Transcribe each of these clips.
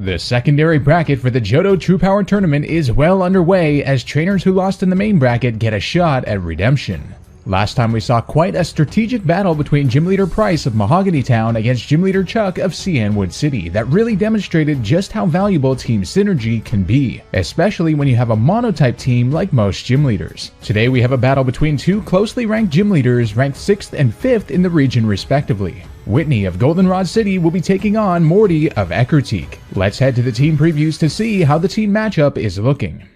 The secondary bracket for the Johto True Power Tournament is well underway as trainers who lost in the main bracket get a shot at redemption. Last time we saw quite a strategic battle between Gym Leader Price of Mahogany Town against Gym Leader Chuck of Cianwood City that really demonstrated just how valuable team synergy can be, especially when you have a monotype team like most gym leaders. Today we have a battle between two closely ranked gym leaders ranked 6th and 5th in the region respectively. Whitney of Goldenrod City will be taking on Morty of Ecruteak. Let's head to the team previews to see how the team matchup is looking.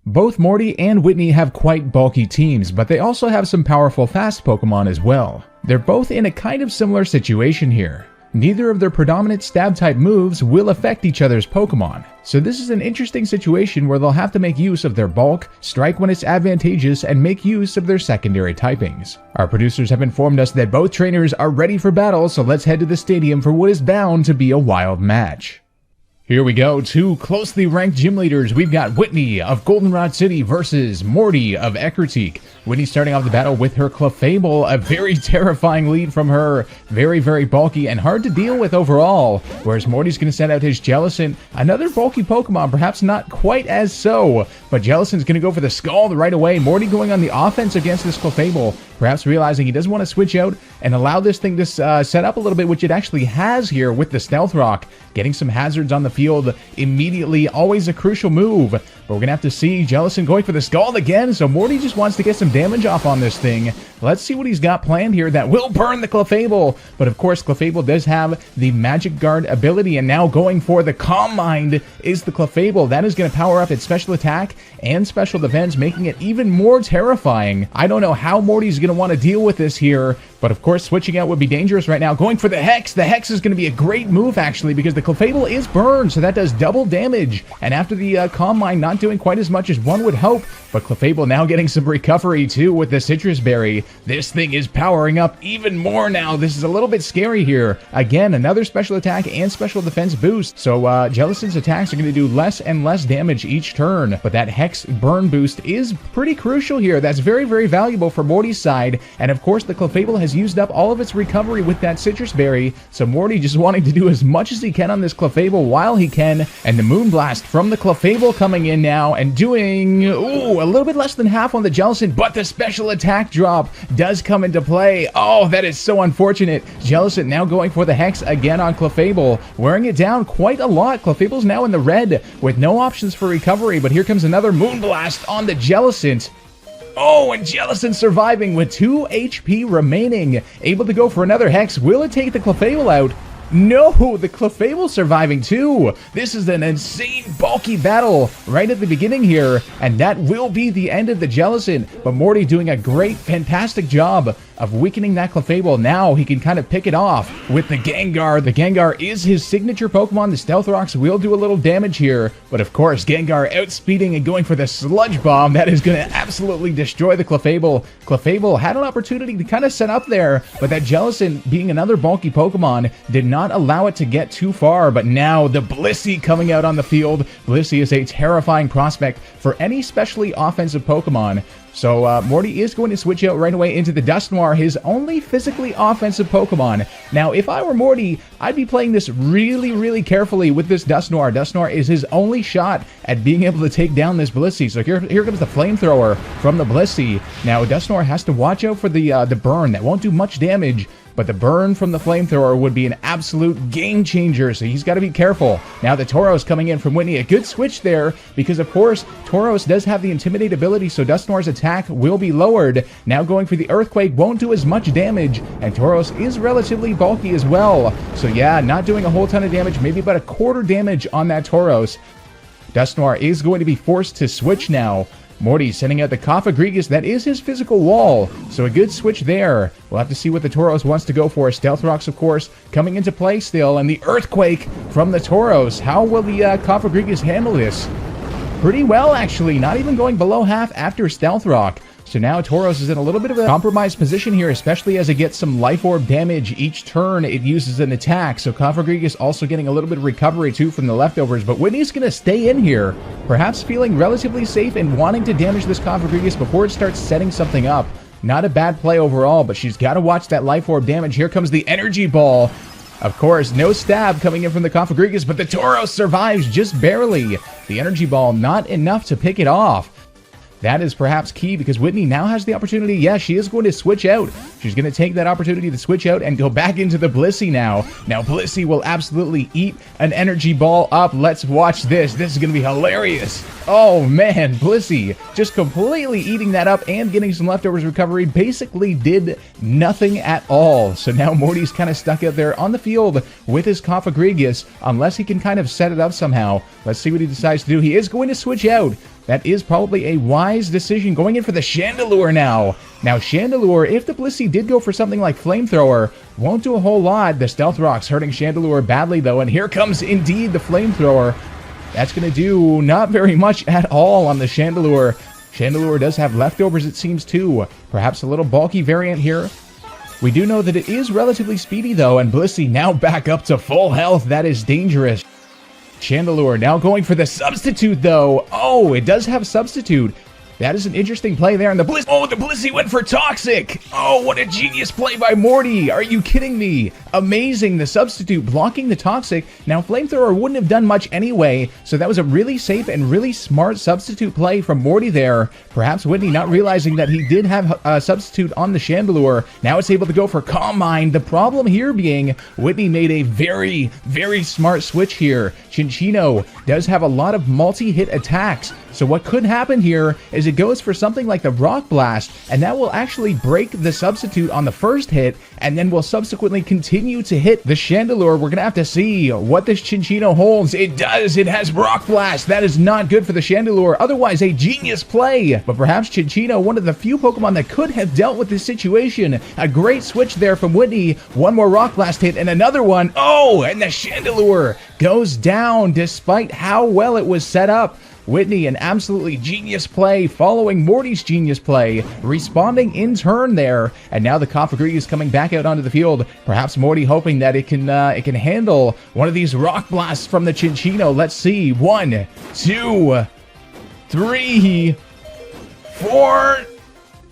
Both Morty and Whitney have quite bulky teams, but they also have some powerful fast Pokemon as well. They're both in a kind of similar situation here. Neither of their predominant stab-type moves will affect each other's Pokemon, so this is an interesting situation where they'll have to make use of their bulk, strike when it's advantageous, and make use of their secondary typings. Our producers have informed us that both trainers are ready for battle, so let's head to the stadium for what is bound to be a wild match. Here we go, two closely ranked gym leaders. We've got Whitney of Goldenrod City versus Morty of Ecruteak. Whitney starting off the battle with her Clefable, a very terrifying lead from her. Very, very bulky and hard to deal with overall. Whereas Morty's going to send out his Jellicent, another bulky Pokemon, perhaps not quite as so. But Jellicent's going to go for the Scald right away. Morty going on the offense against this Clefable, perhaps realizing he doesn't want to switch out and allow this thing to set up a little bit, which it actually has here with the Stealth Rock. Getting some hazards on the field immediately, always a crucial move. But we're going to have to see Jellicent going for the Scald again, so Morty just wants to get some damage off on this thing. Let's see what he's got planned here that will burn the Clefable. But of course, Clefable does have the Magic Guard ability, and now going for the Calm Mind is the Clefable. That is going to power up its special attack and special defense, making it even more terrifying. I don't know how Morty's going to want to deal with this here, but of course, switching out would be dangerous right now. Going for the Hex. The Hex is going to be a great move, actually, because the Clefable is burned, so that does double damage. And after the Calm Mind not doing quite as much as one would hope, but Clefable now getting some recovery, too, with the Citrus Berry. This thing is powering up even more now. This is a little bit scary here. Again, another special attack and special defense boost. So, Jellicent's attacks are going to do less and less damage each turn. But that Hex burn boost is pretty crucial here. That's very, very valuable for Morty's side. And, of course, the Clefable has used up all of its recovery with that Citrus Berry. So, Morty just wanting to do as much as he can on this Clefable while he can. And the Moonblast from the Clefable coming in now and doing, ooh, a little bit less than half on the Jellicent, but the special attack drop does come into play. Oh, that is so unfortunate. Jellicent now going for the Hex again on Clefable, wearing it down quite a lot. Clefable's now in the red with no options for recovery, but here comes another Moonblast on the Jellicent. Oh, and Jellicent surviving with 2 HP remaining, able to go for another Hex. Will it take the Clefable out? No, the Clefable surviving too. This is an insane bulky battle right at the beginning here, and that will be the end of the Jellicent. But Morty doing a great, fantastic job of weakening that Clefable. Now he can kind of pick it off with the Gengar. The Gengar is his signature Pokemon. The Stealth Rocks will do a little damage here, but of course Gengar outspeeding and going for the Sludge Bomb. That is going to absolutely destroy the Clefable. Clefable had an opportunity to kind of set up there, but that Jellicent, being another bulky Pokemon, did not allow it to get too far. But now the Blissey coming out on the field. Blissey is a terrifying prospect for any specially offensive Pokemon. So Morty is going to switch out right away into the Dusknoir, his only physically offensive Pokemon. Now, if I were Morty, I'd be playing this really, really carefully with this Dusknoir. Dusknoir is his only shot at being able to take down this Blissey. So here comes the Flamethrower from the Blissey. Now, Dusknoir has to watch out for the burn. That won't do much damage, but the burn from the Flamethrower would be an absolute game changer, so he's got to be careful. Now the Tauros coming in from Whitney. A good switch there, because of course, Tauros does have the Intimidate ability, so Dusknoir's attack will be lowered. Now going for the Earthquake won't do as much damage, and Tauros is relatively bulky as well. So yeah, not doing a whole ton of damage, maybe about a quarter damage on that Tauros. Dusknoir is going to be forced to switch now. Morty sending out the Cofaxrigus. That is his physical wall, so a good switch there. We'll have to see what the Tauros wants to go for. Stealth Rocks, of course, coming into play still, and the Earthquake from the Tauros. How will the Cofaxrigus handle this? Pretty well, actually. Not even going below half after Stealth Rock. So now Tauros is in a little bit of a compromised position here, especially as it gets some Life Orb damage each turn it uses an attack. So Cofaxrigus also getting a little bit of recovery too from the leftovers, but Whitney's going to stay in here, perhaps feeling relatively safe and wanting to damage this Cofaxrigus before it starts setting something up. Not a bad play overall, but she's got to watch that Life Orb damage. Here comes the Energy Ball. Of course, no stab coming in from the Cofaxrigus, but the Tauros survives just barely. The energy ball not enough to pick it off. That is perhaps key because Whitney now has the opportunity. Yes, she is going to switch out. She's going to take that opportunity to switch out and go back into the Blissey now. Now, Blissey will absolutely eat an energy ball up. Let's watch this. This is going to be hilarious. Oh, man. Blissey just completely eating that up and getting some leftovers recovery. Basically did nothing at all. So now Morty's kind of stuck out there on the field with his Cofaxrigus, unless he can kind of set it up somehow. Let's see what he decides to do. He is going to switch out. That is probably a wise decision, going in for the Chandelure now. Now, Chandelure, if the Blissey did go for something like Flamethrower, won't do a whole lot. The Stealth Rock's hurting Chandelure badly, though, and here comes indeed the Flamethrower. That's going to do not very much at all on the Chandelure. Chandelure does have leftovers, it seems, too. Perhaps a little bulky variant here. We do know that it is relatively speedy, though, and Blissey now back up to full health. That is dangerous. Chandelure now going for the Substitute, though. Oh, it does have Substitute. That is an interesting play there. And the Blissey went for Toxic. Oh, what a genius play by Morty. Are you kidding me? Amazing. The Substitute blocking the Toxic. Now, Flamethrower wouldn't have done much anyway, so that was a really safe and really smart Substitute play from Morty there. Perhaps Whitney not realizing that he did have a Substitute on the Chandelure. Now it's able to go for Calm Mind. The problem here being Whitney made a very, very smart switch here. Chinchino does have a lot of multi-hit attacks. So what could happen here is it goes for something like the Rock Blast, and that will actually break the Substitute on the first hit, and then will subsequently continue to hit the Chandelure. We're going to have to see what this Chinchino holds. It does. It has Rock Blast. That is not good for the Chandelure. Otherwise, a genius play. But perhaps Chinchino, one of the few Pokemon that could have dealt with this situation. A great switch there from Whitney. One more Rock Blast hit and another one. Oh, and the Chandelure goes down despite how well it was set up. Whitney, an absolutely genius play, following Morty's genius play, responding in turn there, and now the Cofaxrigus coming back out onto the field. Perhaps Morty hoping that it can handle one of these Rock Blasts from the Chinchino. Let's see. 1, 2, 3, 4.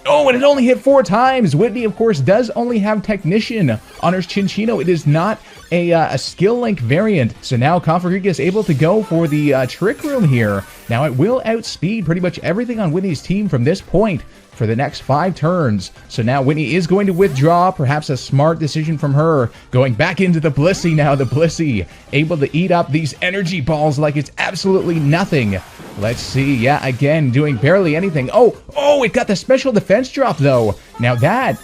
Oh, and it only hit 4 times. Whitney, of course, does only have Technician on her Chinchino. It is not a skill link variant. So now Cofaxrigus able to go for the Trick Room here. Now it will outspeed pretty much everything on Whitney's team from this point for the next 5 turns. So now Whitney is going to withdraw. Perhaps a smart decision from her. Going back into the Blissey now. The Blissey able to eat up these energy balls like it's absolutely nothing. Let's see. Yeah, again, doing barely anything. Oh, it got the special defense drop, though. Now that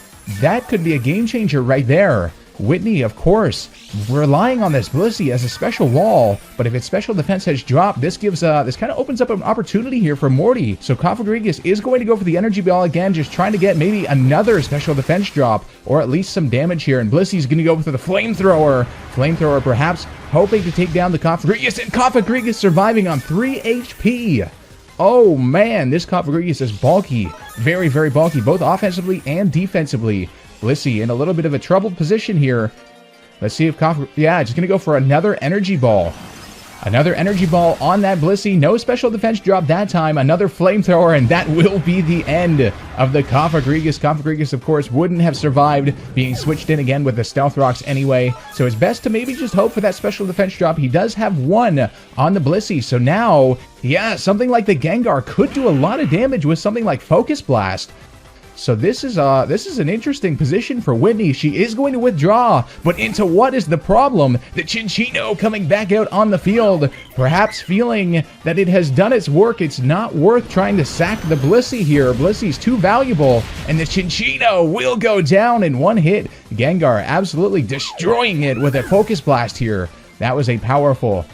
could be a game changer right there. Whitney, of course, relying on this Blissey as a special wall, but if its special defense has dropped, this gives this kind of opens up an opportunity here for Morty. So Cofaxrigus is going to go for the energy ball again, just trying to get maybe another special defense drop, or at least some damage here. And Blissey's going to go for the Flamethrower. Flamethrower perhaps hoping to take down the Cofaxrigus, and Cofaxrigus surviving on 3 HP. Oh man, this Cofaxrigus is bulky. Very, very bulky, both offensively and defensively. Blissey in a little bit of a troubled position here. Let's see if yeah, just going to go for another energy ball. Another energy ball on that Blissey. No special defense drop that time. Another Flamethrower, and that will be the end of the Cofaxrigus. Cofaxrigus, of course, wouldn't have survived being switched in again with the Stealth Rocks anyway. So it's best to maybe just hope for that special defense drop. He does have 1 on the Blissey. So now, yeah, something like the Gengar could do a lot of damage with something like Focus Blast. So this is an interesting position for Whitney. She is going to withdraw, but into what is the problem? The Chinchino coming back out on the field, perhaps feeling that it has done its work. It's not worth trying to sack the Blissey here. Blissey's too valuable, and the Chinchino will go down in 1 hit. Gengar absolutely destroying it with a Focus Blast here. That was a powerful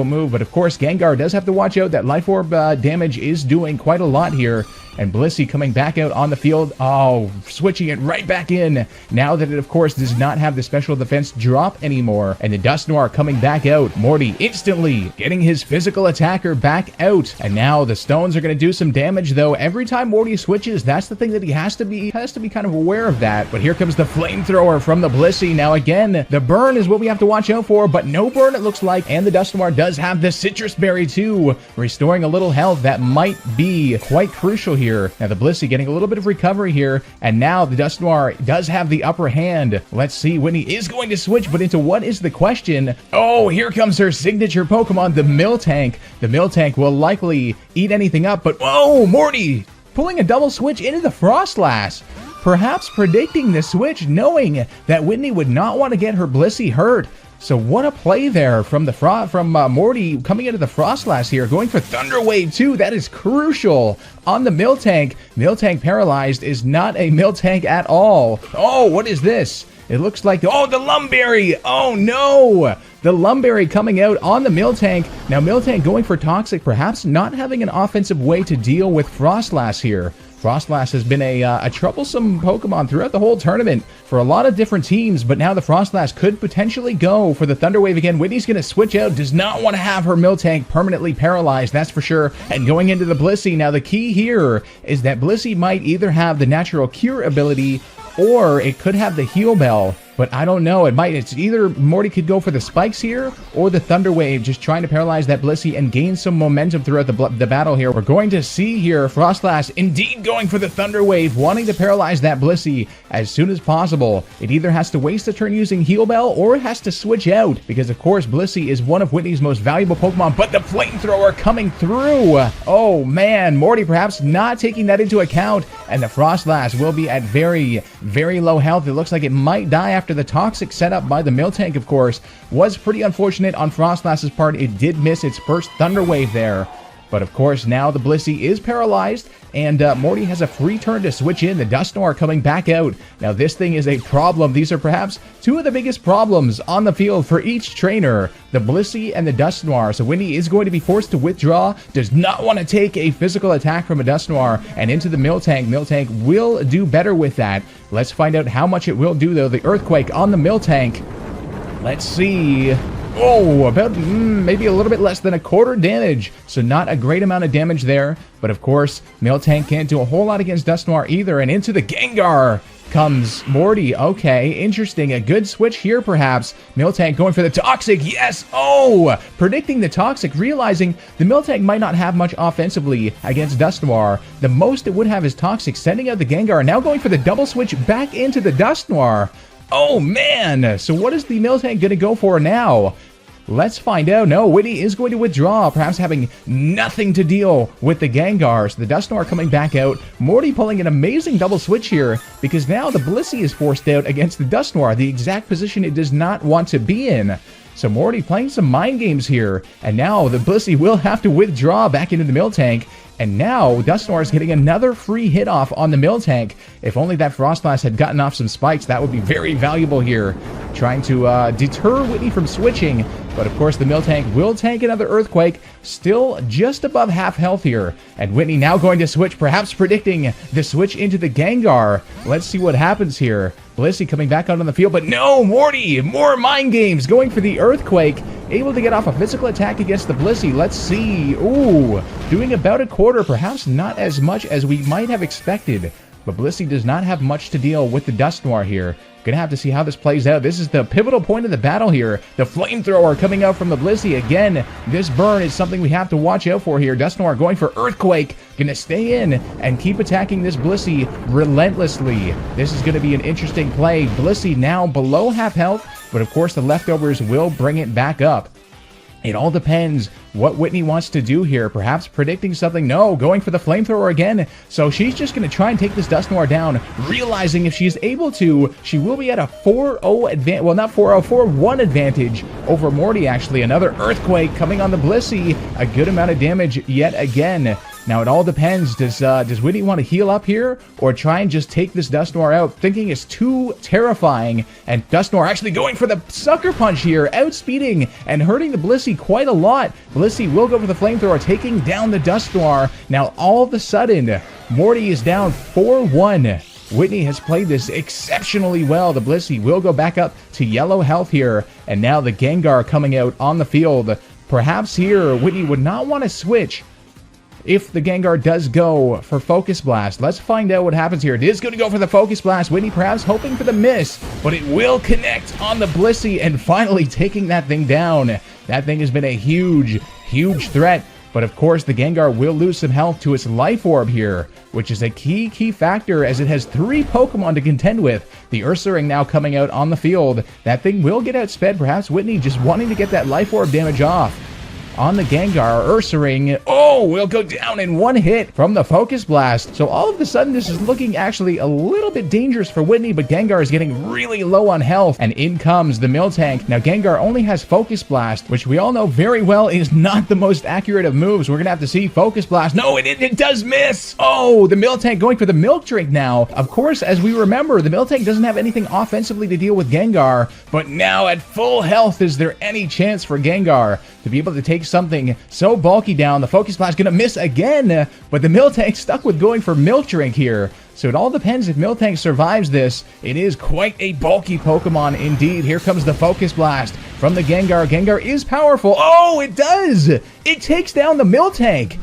move, but of course Gengar does have to watch out. That Life Orb damage is doing quite a lot here. And Blissey coming back out on the field. Oh, switching it right back in. Now that it, of course, does not have the special defense drop anymore. And the Dusknoir coming back out. Morty instantly getting his physical attacker back out. And now the stones are going to do some damage, though. Every time Morty switches, that's the thing that he has to be kind of aware of that. But here comes the Flamethrower from the Blissey. Now, again, the burn is what we have to watch out for, but no burn, it looks like. And the Dusknoir does have the Citrus Berry, too, restoring a little health. That might be quite crucial here. Now the Blissey getting a little bit of recovery here, and now the Dusknoir does have the upper hand. Let's see, Whitney is going to switch, but into what is the question? Oh, here comes her signature Pokemon, the Miltank. The Miltank will likely eat anything up, but oh, Morty pulling a double switch into the Froslass. Perhaps predicting the switch, knowing that Whitney would not want to get her Blissey hurt. So what a play there from Morty coming into the Froslass here, going for Thunder Wave too. That is crucial on the Miltank. Miltank paralyzed is not a Miltank at all. Oh, what is this? It looks like, oh, the Lumberry. Oh no, the Lumberry coming out on the Miltank. Now Miltank going for Toxic, perhaps not having an offensive way to deal with Froslass here. Froslass has been a troublesome Pokemon throughout the whole tournament for a lot of different teams, but now the Froslass could potentially go for the Thunder Wave again. Whitney's going to switch out, does not want to have her Miltank permanently paralyzed, that's for sure. And going into the Blissey, now the key here is that Blissey might either have the Natural Cure ability or it could have the Heal Bell. But I don't know, it's either Morty could go for the spikes here or the Thunder Wave, just trying to paralyze that Blissey and gain some momentum throughout the battle here. We're going to see here Froslass indeed going for the Thunder Wave, wanting to paralyze that Blissey as soon as possible. It either has to waste a turn using Heal Bell or it has to switch out, because of course Blissey is one of Whitney's most valuable Pokemon, but the Flamethrower coming through. Oh man, Morty perhaps not taking that into account, and the Froslass will be at very, very low health. It looks like it might die after the Toxic setup by the Miltank, of course, was pretty unfortunate on Froslass's part. It did miss its first Thunder Wave there. But of course, now the Blissey is paralyzed, and Morty has a free turn to switch in. The Dusknoir coming back out. Now this thing is a problem. These are perhaps two of the biggest problems on the field for each trainer, the Blissey and the Dusknoir. So Whitney is going to be forced to withdraw, does not want to take a physical attack from a Dusknoir, and into the Miltank. Miltank will do better with that. Let's find out how much it will do though. The Earthquake on the Miltank. Let's see. Oh, about maybe a little bit less than a quarter damage. So not a great amount of damage there. But of course, Miltank can't do a whole lot against Dusknoir either. And into the Gengar comes Morty. Okay, interesting. A good switch here perhaps. Miltank going for the Toxic. Yes! Oh! Predicting the Toxic, realizing the Miltank might not have much offensively against Dusknoir. The most it would have is Toxic, sending out the Gengar. Now going for the double switch back into the Dusknoir. Oh man! So what is the Miltank going to go for now? Let's find out. No, Whitney is going to withdraw, perhaps having nothing to deal with the Gengar. So the Dusknoir coming back out. Morty pulling an amazing double switch here, because now the Blissey is forced out against the Dusknoir, the exact position it does not want to be in. So Morty playing some mind games here, and now the Blissey will have to withdraw back into the Miltank. And now Dusknoir is getting another free hit off on the Miltank. If only that Froslass had gotten off some spikes, that would be very valuable here. Trying to deter Whitney from switching. But of course the Miltank will tank another Earthquake. Still just above half health here. And Whitney now going to switch, perhaps predicting the switch into the Gengar. Let's see what happens here. Blissey coming back out on the field, but no, Morty, more mind games, going for the Earthquake. Able to get off a physical attack against the Blissey. Let's see. Ooh, doing about a quarter, perhaps not as much as we might have expected. But Blissey does not have much to deal with the Dusknoir here. Gonna have to see how this plays out. This is the pivotal point of the battle here. The Flamethrower coming out from the Blissey. Again, this burn is something we have to watch out for here. Dusknoir going for Earthquake. Gonna stay in and keep attacking this Blissey relentlessly. This is gonna be an interesting play. Blissey now below half health, but of course the leftovers will bring it back up. It all depends what Whitney wants to do here. Perhaps predicting something. No, going for the Flamethrower again. So she's just going to try and take this Dusknoir down, realizing if she's able to, she will be at a 4-0 advantage. Well, not 4-0, 4-1 advantage over Morty, actually. Another Earthquake coming on the Blissey. A good amount of damage yet again. Now, it all depends. Does Whitney want to heal up here or try and just take this Dusknoir out, thinking it's too terrifying? And Dusknoir actually going for the Sucker Punch here, outspeeding and hurting the Blissey quite a lot. Blissey will go for the Flamethrower, taking down the Dusknoir. Now, all of a sudden, Morty is down 4-1. Whitney has played this exceptionally well. The Blissey will go back up to yellow health here. And now the Gengar coming out on the field. Perhaps here, Whitney would not want to switch if the Gengar does go for Focus Blast. Let's find out what happens here. It is going to go for the Focus Blast. Whitney perhaps hoping for the miss, but it will connect on the Blissey and finally taking that thing down. That thing has been a huge, huge threat but of course the Gengar will lose some health to its Life Orb here, which is a key factor as it has 3 Pokemon to contend with. The Ursaring now coming out on the field. That thing will get outsped, perhaps Whitney just wanting to get that Life Orb damage off. On the Gengar, Ursaring, will go down in 1 hit from the Focus Blast. So all of a sudden, this is looking actually a little bit dangerous for Whitney, but Gengar is getting really low on health, and in comes the Miltank. Now, Gengar only has Focus Blast, which we all know very well is not the most accurate of moves. We're going to have to see Focus Blast. No, it does miss! Oh, the Miltank going for the Milk Drink now. Of course, as we remember, the Miltank doesn't have anything offensively to deal with Gengar, but now at full health, is there any chance for Gengar to be able to take something so bulky down? The Focus Blast gonna miss again, but the Miltank stuck with going for Milk Drink here. So it all depends if Miltank survives this. It is quite a bulky Pokemon indeed. Here comes the Focus Blast from the Gengar. Gengar is powerful. Oh, it does! It takes down the Miltank.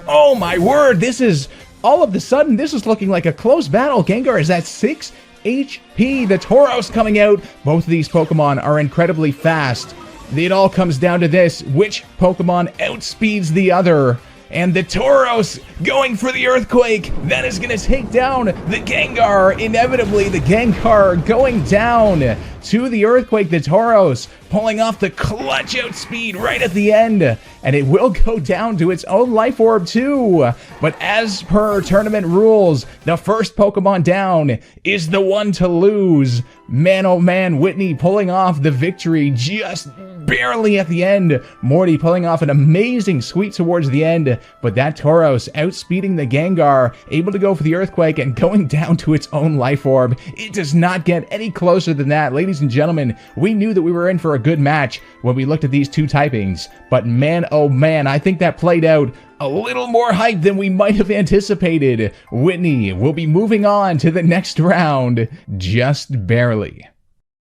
Oh my word, this is, all of a sudden, this is looking like a close battle. Gengar is at 6 HP. The Tauros coming out. Both of these Pokemon are incredibly fast. It all comes down to this, which Pokemon outspeeds the other. And the Tauros going for the Earthquake. That is going to take down the Gengar. Inevitably, the Gengar going down to the Earthquake. The Tauros pulling off the clutch outspeed right at the end. And it will go down to its own Life Orb too. But as per tournament rules, the first Pokemon down is the one to lose. Man, oh man, Whitney pulling off the victory just barely at the end. Morty pulling off an amazing sweep towards the end, but that Tauros outspeeding the Gengar, able to go for the Earthquake and going down to its own Life Orb. It does not get any closer than that. Ladies and gentlemen, we knew that we were in for a good match when we looked at these 2 typings, but man, oh man, I think that played out a little more hype than we might have anticipated. Whitney will be moving on to the next round, just barely.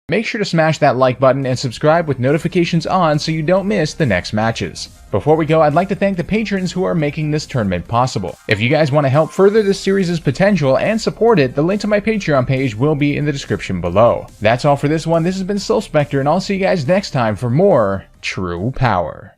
Make sure to smash that like button and subscribe with notifications on so you don't miss the next matches. Before we go, I'd like to thank the patrons who are making this tournament possible. If you guys want to help further this series' potential and support it, the link to my Patreon page will be in the description below. That's all for this one. This has been SilphSpectre, and I'll see you guys next time for more True Power.